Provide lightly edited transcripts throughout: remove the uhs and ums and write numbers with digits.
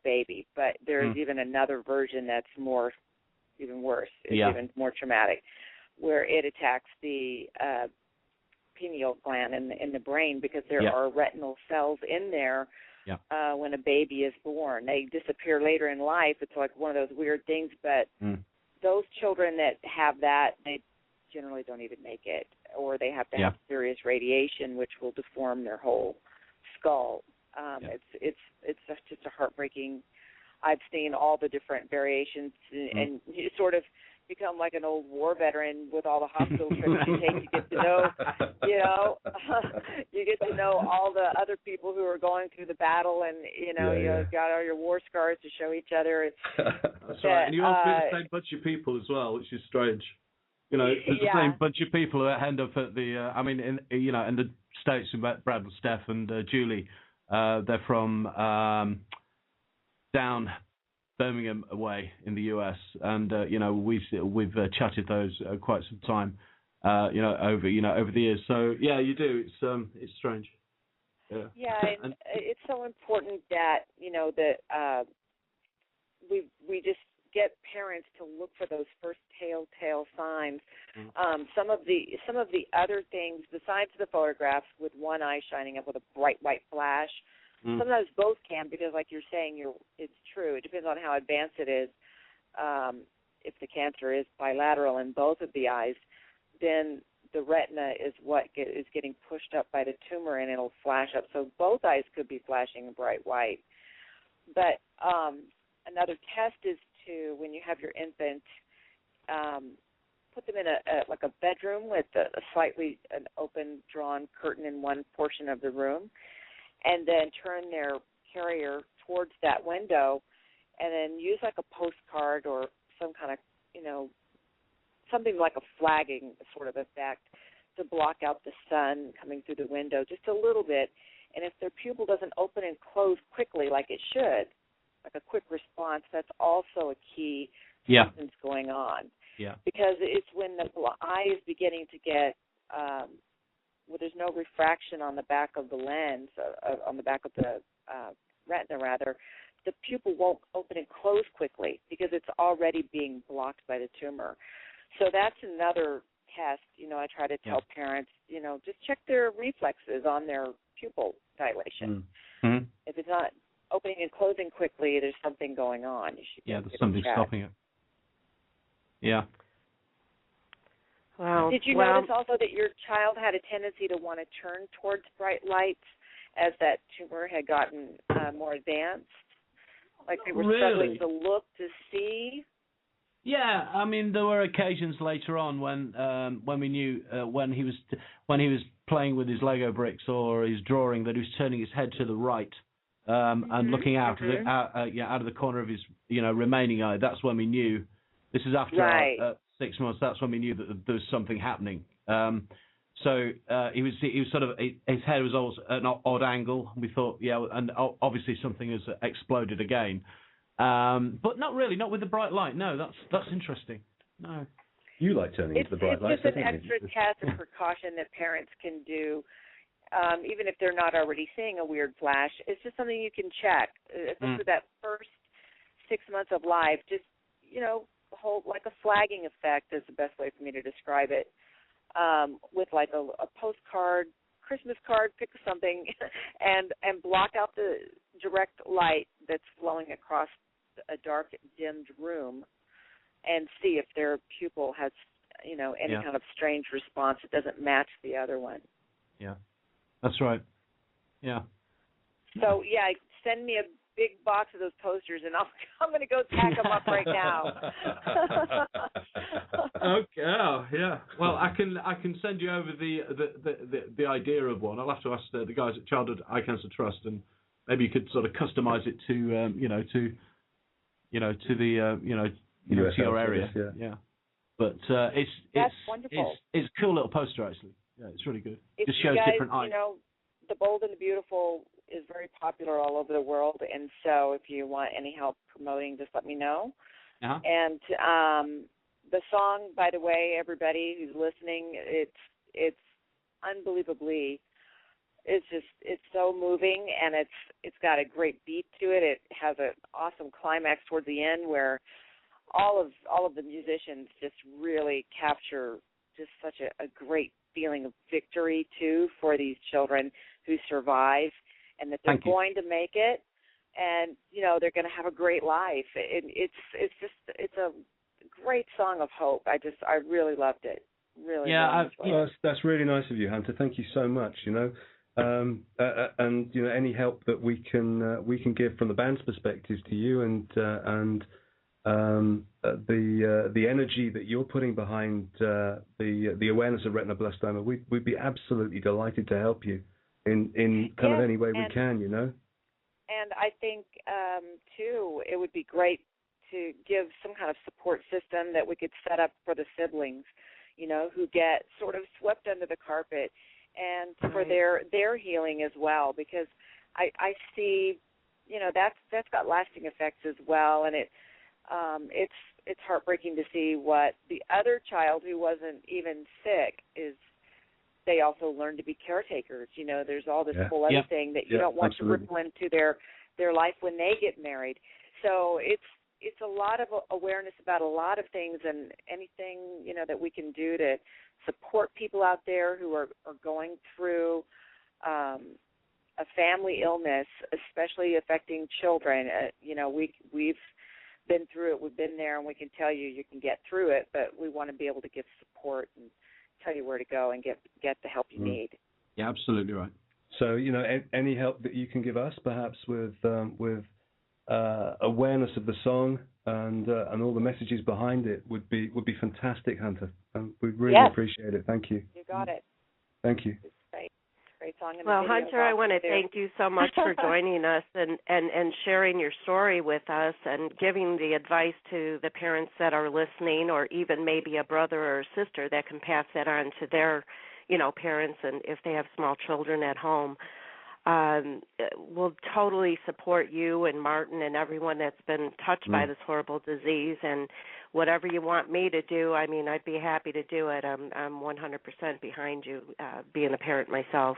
baby, but there's even another version that's even worse. It's even more traumatic, where it attacks the pineal gland in the brain, because there are retinal cells in there when a baby is born. They disappear later in life. It's like one of those weird things, but those children that have that, they generally don't even make it, or they have to have serious radiation, which will deform their whole skull. It's just a heartbreaking. I've seen all the different variations, and you sort of become like an old war veteran with all the hospital trips you take. You get to know, you get to know all the other people who are going through the battle, and you've got all your war scars to show each other. That's right. And you also meet the same bunch of people as well, which is strange. It's the same bunch of people who end up at the. In the States, we met Brad and Steph and Julie. They're from down Birmingham away in the US, and we've chatted those quite some time, over the years. So you do. It's strange. And it's so important that that we just get parents to look for those first telltale signs. Some of the other things besides the photographs with one eye shining up with a bright white flash. Sometimes both can, because like you're saying, it's true. It depends on how advanced it is. If the cancer is bilateral in both of the eyes, then the retina is what is getting pushed up by the tumor, and it'll flash up. So both eyes could be flashing bright white. But another test is to, when you have your infant, put them in a bedroom with an open, drawn curtain in one portion of the room, and then turn their carrier towards that window, and then use like a postcard or some kind of, something like a flagging sort of effect to block out the sun coming through the window just a little bit. And if their pupil doesn't open and close quickly like it should, like a quick response, that's also a key something's going on. Yeah. Because it's when the eye is beginning to get there's no refraction on the back of the lens, on the back of the retina rather, the pupil won't open and close quickly because it's already being blocked by the tumor. So that's another test. I try to tell parents, just check their reflexes on their pupil dilation. Mm-hmm. If it's not opening and closing quickly, there's something going on. You should there's something stopping it. Yeah. Wow. Did you notice also that your child had a tendency to want to turn towards bright lights as that tumor had gotten more advanced? Like they were struggling to look to see? Yeah, there were occasions later on when we knew when he was playing with his Lego bricks or his drawing that he was turning his head to the right and looking out of the corner of his remaining eye. That's when we knew. This is after 6 months. That's when we knew that there was something happening. So he was sort of, his head was always at an odd angle. We thought, and obviously something has exploded again. But not really, not with the bright light. No, that's interesting. No. You like turning into the bright light. It's just an extra test and precaution that parents can do, even if they're not already seeing a weird flash. It's just something you can check. Especially that first 6 months of life, just, hold like a flagging effect is the best way for me to describe it, with like a postcard, Christmas card, pick something, and block out the direct light that's flowing across a dark, dimmed room, and see if their pupil has, any kind of strange response that doesn't match the other one. Yeah, that's right. Yeah. So send me a big box of those posters, and I'm going to go tack them up right now. Okay. Oh, yeah. Well, I can send you over the idea of one. I'll have to ask the guys at Childhood Eye Cancer Trust, and maybe you could sort of customize it to your area. Yeah. But that's wonderful. It's a cool little poster actually. Yeah, it's really good. If just shows different eyes. The Bold and the Beautiful is very popular all over the world, and so if you want any help promoting, just let me know. Uh-huh. And the song, by the way, everybody who's listening, it's unbelievably it's so moving, and it's got a great beat to it. It has an awesome climax towards the end where all of the musicians just really capture just such a great feeling of victory too for these children who survive, and that they're going to make it, and they're going to have a great life. It's a great song of hope. I really loved it. Really. Yeah, well, that's really nice of you, Hunter. Thank you so much. And any help that we can give from the band's perspective to you, and the energy that you're putting behind the awareness of retinoblastoma, we'd be absolutely delighted to help you in kind of any way we can. And I think too, it would be great to give some kind of support system that we could set up for the siblings, who get sort of swept under the carpet, and for their healing as well, because I see, that's got lasting effects as well, and it's heartbreaking to see what the other child who wasn't even sick is. They also learn to be caretakers. There's all this whole other thing that you don't want to ripple into their life when they get married. So it's a lot of awareness about a lot of things, and anything that we can do to support people out there who are going through a family illness, especially affecting children. We've been through it, we've been there, and we can tell you can get through it, but we want to be able to give support and tell you where to go and get the help you need. Yeah, absolutely right. So any help that you can give us, perhaps with awareness of the song and all the messages behind it, would be fantastic, Hunter. We really appreciate it. Thank you. You got it. Thank you. It's great. Great song. Well, Hunter, I want to thank you so much for joining us and sharing your story with us and giving the advice to the parents that are listening, or even maybe a brother or a sister that can pass that on to their, parents, and if they have small children at home. We'll totally support you and Martin and everyone that's been touched by this horrible disease, and whatever you want me to do, I'd be happy to do it. I'm 100% behind you, being a parent myself.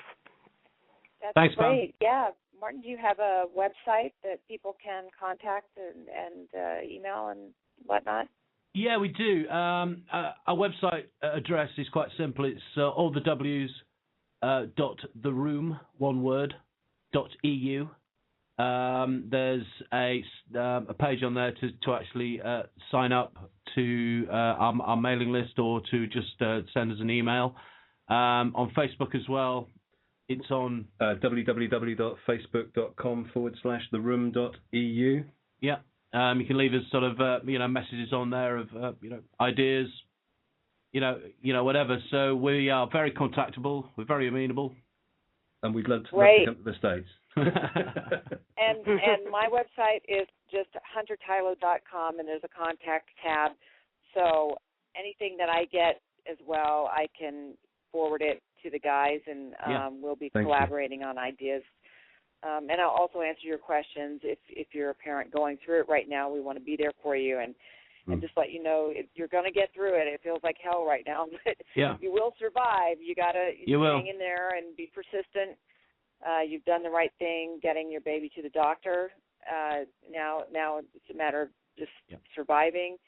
That's great. Yeah. Martin, do you have a website that people can contact and email and whatnot? Yeah, we do. Our website address is quite simple. It's all the W's .theroom, one word, .eu. There's a page on there to actually sign up to our mailing list, or to just send us an email. On Facebook as well, it's on www.facebook.com/theroom.eu. Yeah. You can leave us sort of messages on there of ideas, whatever. So we are very contactable. We're very amenable, and we'd love to come to the States. and my website is just huntertylo.com, and there's a contact tab. So anything that I get as well, I can forward it to the guys, and we'll be collaborating on ideas. And I'll also answer your questions. If you're a parent going through it right now, we want to be there for you, and just let you know you're going to get through it. It feels like hell right now, but you will survive. You got to hang in there and be persistent. You've done the right thing, getting your baby to the doctor. Now it's a matter of just surviving,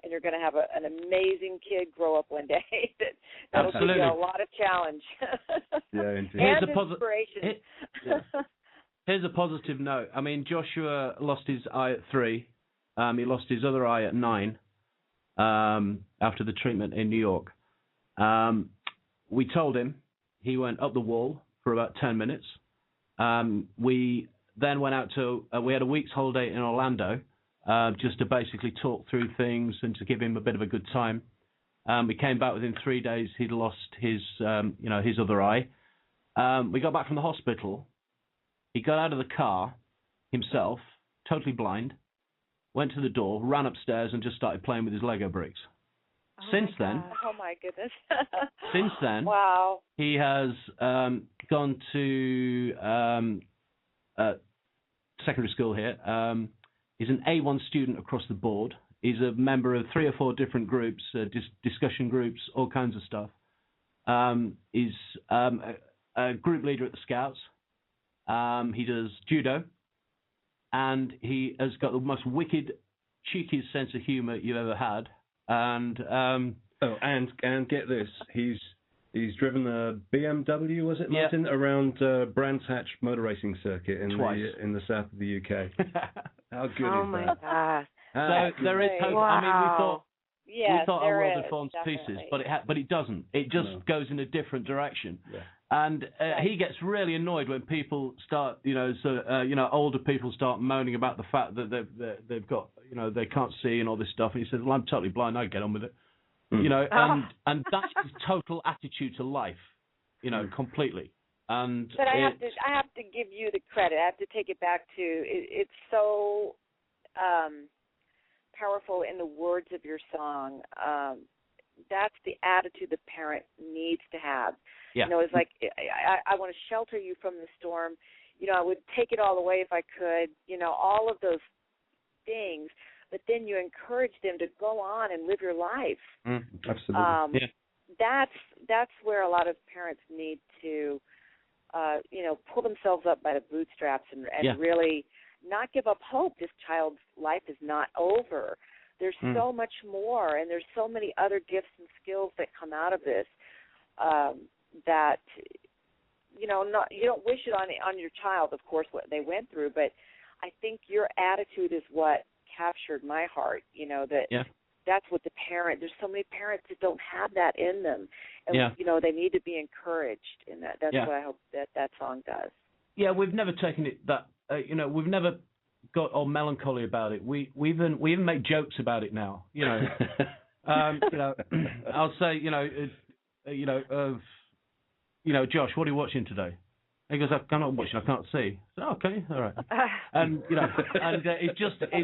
and you're going to have an amazing kid grow up one day. That'll give you a lot of challenge. Indeed. And inspiration. Here's a positive note. Joshua lost his eye at 3. He lost his other eye at 9 after the treatment in New York. We told him. He went up the wall for about 10 minutes. We then went out to, we had a week's holiday in Orlando, just to basically talk through things and to give him a bit of a good time. We came back within 3 days. He'd lost his, his other eye. We got back from the hospital. He got out of the car himself, totally blind, went to the door, ran upstairs, and just started playing with his Lego bricks. Since then, oh my goodness! Since then, wow, he has gone to secondary school here. He's an A1 student across the board. He's a member of 3 or 4 different groups, discussion groups, all kinds of stuff. He's group leader at the Scouts. He does judo, and he has got the most wicked, cheekiest sense of humour you ever had. And and get this, he's driven a BMW, was it, Martin, around Brands Hatch motor racing circuit in the south of the UK. How good is that? Oh my gosh! So there is hope. Wow. I mean, we thought our world had fallen to definitely. pieces, but it doesn't. It just goes in a different direction. Yeah. And he gets really annoyed when people start, older people start moaning about the fact that they've got, they can't see and all this stuff. And he says, "Well, I'm totally blind. I get on with it." And that's his total attitude to life, completely. And but I have to give you the credit. I have to take it back to it's so powerful in the words of your song. That's the attitude the parent needs to have. Yeah. It's like I want to shelter you from the storm. I would take it all away if I could. All of those things. But then you encourage them to go on and live your life. Absolutely. That's where a lot of parents need to, pull themselves up by the bootstraps and really not give up hope. This child's life is not over. There's so much more, and there's so many other gifts and skills that come out of this that, you don't wish it on your child, of course, what they went through, but I think your attitude is what captured my heart, that's what the parent, there's so many parents that don't have that in them, and they need to be encouraged in that. That's what I hope that song does. Yeah, we've never taken it that, we've never got all melancholy about it. We even make jokes about it now, I'll say, Josh, what are you watching today? He goes, I'm not watching, I can't see. So, okay, all right. And it's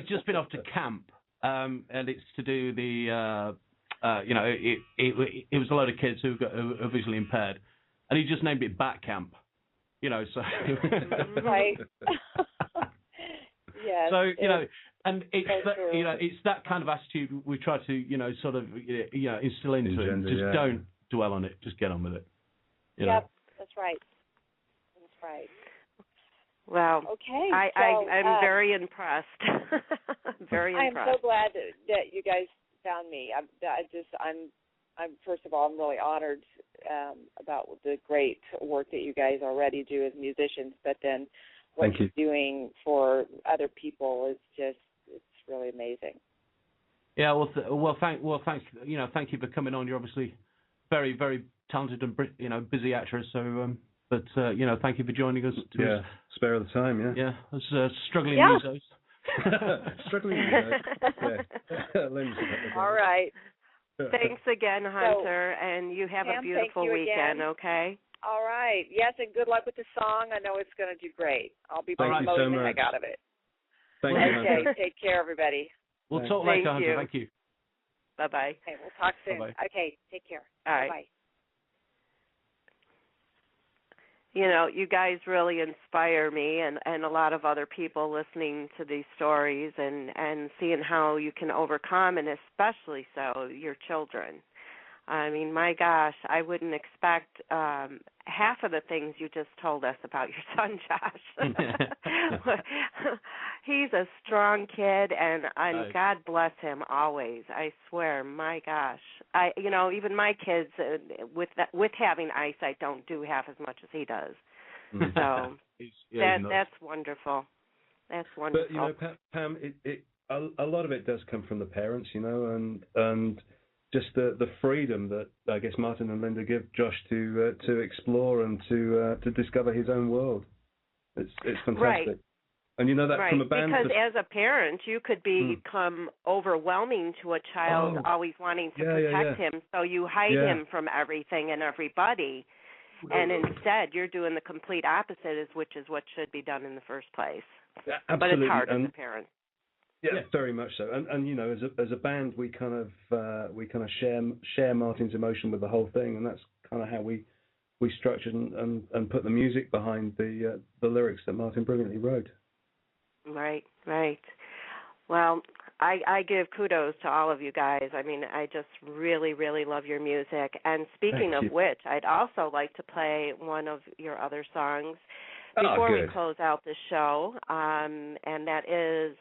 just been off to camp, and it's to do the, it was a load of kids who are visually impaired, and he just named it Bat Camp, so. Right. Yes. So and it's it's that kind of attitude we try to sort of instill into it. Just don't dwell on it. Just get on with it. Yep, that's right. Right. Wow. Okay. I'm very impressed. Very impressed. I'm so glad that you guys found me. I'm first of all, I'm really honored about the great work that you guys already do as musicians, but then what you're doing for other people is it's really amazing. Yeah. Thank you for coming on. You're obviously very, very talented and busy actress. So. But, thank you for joining us. Spare the time, Yeah, as struggling musos. Struggling musos, All right. Thanks again, Hunter, and you have a beautiful weekend, okay? All right. Yes, and good luck with the song. I know it's going to do great. I'll be promoting the heck out of it. Thank you, Hunter. Okay, take care, everybody. We'll talk later, Hunter. Thank you. Bye-bye. Okay, we'll talk soon. Bye-bye. Okay, take care. All right. Bye-bye. You guys really inspire me and a lot of other people listening to these stories and seeing how you can overcome, and especially so your children. I mean, my gosh, I wouldn't expect half of the things you just told us about your son, Josh. He's a strong kid, and God bless him always. I swear, my gosh. Even my kids with having eyesight don't do half as much as he does. So that's wonderful. That's wonderful. But Pam, a lot of it does come from the parents, and just the freedom that I guess Martin and Linda give Josh to explore and to discover his own world. It's fantastic. Right. And that from a band. Because as a parent, you could become overwhelming to a child, always wanting to protect him, so you hide him from everything and everybody. And instead, you're doing the complete opposite, which is what should be done in the first place. Yeah, absolutely. But it's hard as a parent. Yeah, very much so. And as a band, we kind of share Martin's emotion with the whole thing, and that's kind of how we structured and put the music behind the lyrics that Martin brilliantly wrote. Right. Well, I give kudos to all of you guys. I mean, I just really, really love your music. And speaking of which, I'd also like to play one of your other songs before we close out the show, and that is